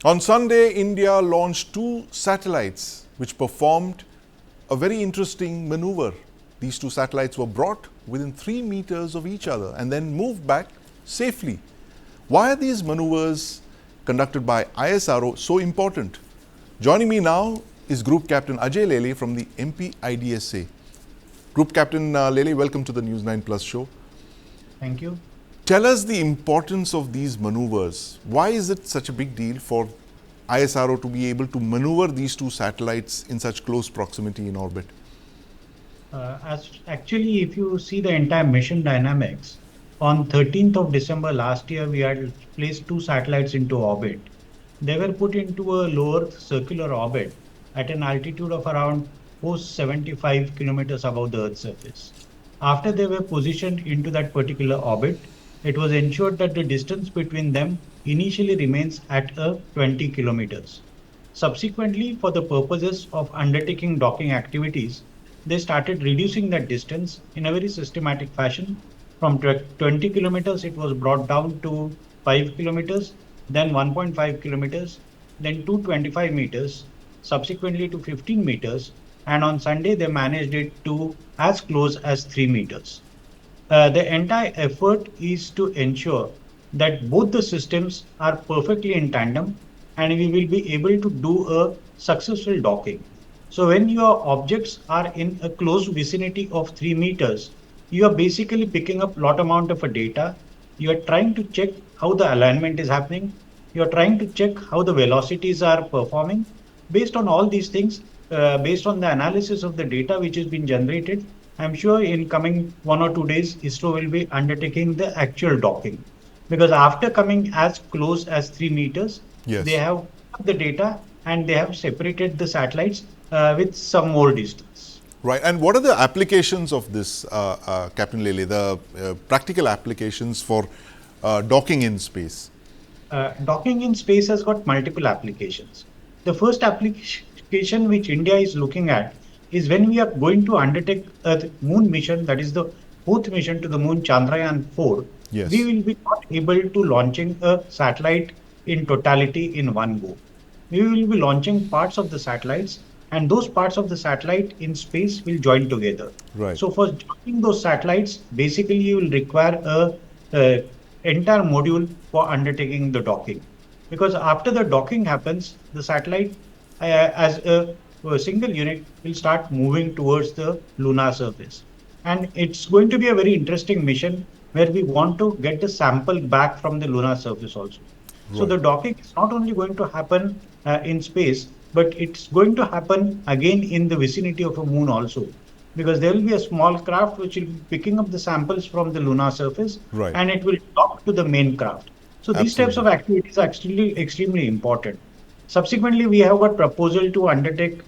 On Sunday, India launched two satellites which performed a very interesting maneuver. These two satellites were brought within 3 meters of each other and then moved back safely. Why are these maneuvers conducted by ISRO so important? Joining me now is Group Captain Ajay Lele from the MP IDSA. Group Captain Lele, welcome to the News9 Plus show. Thank you. Tell us the importance of these maneuvers. Why is it such a big deal for ISRO to be able to maneuver these two satellites in such close proximity in orbit? Actually, if you see the entire mission dynamics, on 13th of December last year, we had placed two satellites into orbit. They were put into a low Earth circular orbit at an altitude of around 475 kilometers above the Earth's surface. After they were positioned into that particular orbit, it was ensured that the distance between them initially remains at 20 kilometers. Subsequently, for the purposes of undertaking docking activities, they started reducing that distance in a very systematic fashion. From 20 kilometers, it was brought down to 5 kilometers, then 1.5 kilometers, then 225 meters, subsequently to 15 meters, and on Sunday they managed it to as close as 3 meters. The entire effort is to ensure that both the systems are perfectly in tandem and we will be able to do a successful docking. So when your objects are in a close vicinity of 3 meters, you are basically picking up lot amount of a data. You are trying to check how the alignment is happening. You are trying to check how the velocities are performing. Based on all these things, based on the analysis of the data which has been generated, I'm sure in coming 1 or 2 days, ISRO will be undertaking the actual docking. Because after coming as close as 3 meters, they Yes. have the data and they have separated the satellites with some more distance. Right. And what are the applications of this, Captain Lele, the practical applications for docking in space? Docking in space has got multiple applications. The first application which India is looking at is when we are going to undertake a moon mission, that is the fourth mission to the moon, Chandrayaan 4, we Yes. will be not able to launching a satellite in totality in one go. We will be launching parts of the satellites, and those parts of the satellite in space will join together. Right. So for joining those satellites, basically you will require a entire module for undertaking the docking. Because after the docking happens, the satellite as a single unit will start moving towards the lunar surface. And it's going to be a very interesting mission where we want to get the sample back from the lunar surface also. So Right. the docking is not only going to happen in space, but it's going to happen again in the vicinity of a moon also. Because there will be a small craft which will be picking up the samples from the lunar surface Right. and it will dock to the main craft. So these types of Absolutely. activities are actually extremely important. Subsequently, we have got proposal to undertake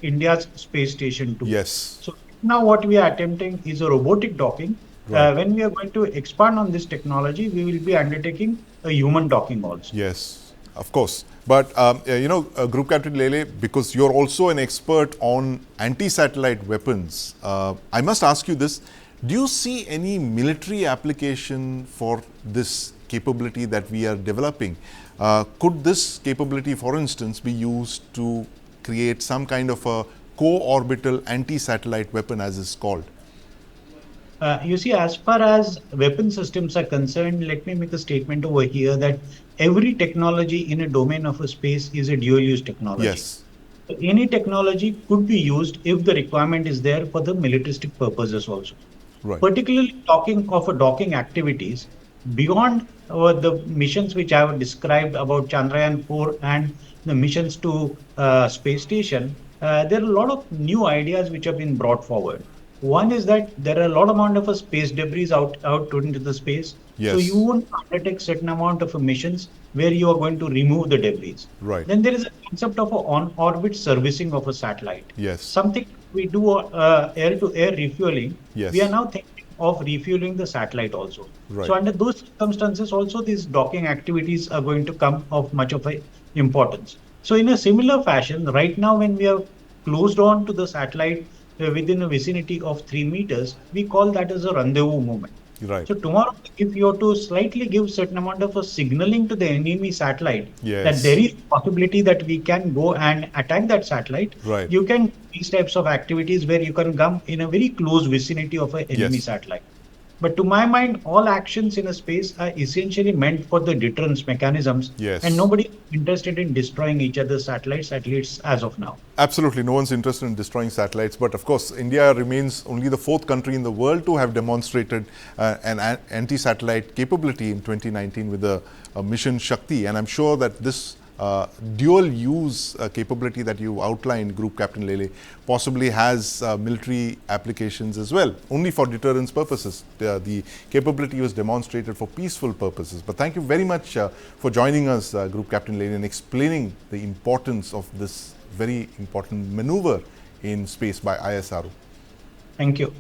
India's space station too. Yes. So now what we are attempting is a robotic docking. Right. When we are going to expand on this technology, we will be undertaking a human docking also. Yes, of course. But, Group Captain Lele, because you're also an expert on anti-satellite weapons, I must ask you this. Do you see any military application for this capability that we are developing? Could this capability, for instance, be used to create some kind of a co-orbital anti-satellite weapon, as is called? You see, as far as weapon systems are concerned, let me make a statement over here that every technology in a domain of a space is a dual use technology. Yes. So any technology could be used if the requirement is there for the militaristic purposes also. Right. Particularly talking of a docking activities, beyond the missions which I have described about Chandrayaan 4 and the missions to space station, there are a lot of new ideas which have been brought forward. One is that there are a lot amount of space debris out into the space. So you Yes. won't undertake certain amount of missions where you are going to remove the debris. Right. Then there is a concept of a on-orbit servicing of a satellite. Yes. Something we do air-to-air refueling. We are Yes. now thinking of refueling the satellite also. Right. So under those circumstances, also these docking activities are going to come of much of a importance. So in a similar fashion, right now when we are closed on to the satellite within a vicinity of 3 meters, we call that as a rendezvous movement. Right. So tomorrow, if you have to slightly give certain amount of a signaling to the enemy satellite that there Yes. is possibility that we can go and attack that satellite, Right. you can do these types of activities where you can come in a very close vicinity of an enemy Yes. satellite. But to my mind, all actions in a space are essentially meant for the deterrence mechanisms, and Yes. nobody is interested in destroying each other's satellites, at least as of now. Absolutely, no one's interested in destroying satellites. But of course, India remains only the fourth country in the world to have demonstrated an anti-satellite capability in 2019 with the mission Shakti. And I'm sure that this dual-use capability that you outlined, Group Captain Lele, possibly has military applications as well, only for deterrence purposes. The capability was demonstrated for peaceful purposes. But thank you very much for joining us, Group Captain Lele, and explaining the importance of this very important maneuver in space by ISRO. Thank you.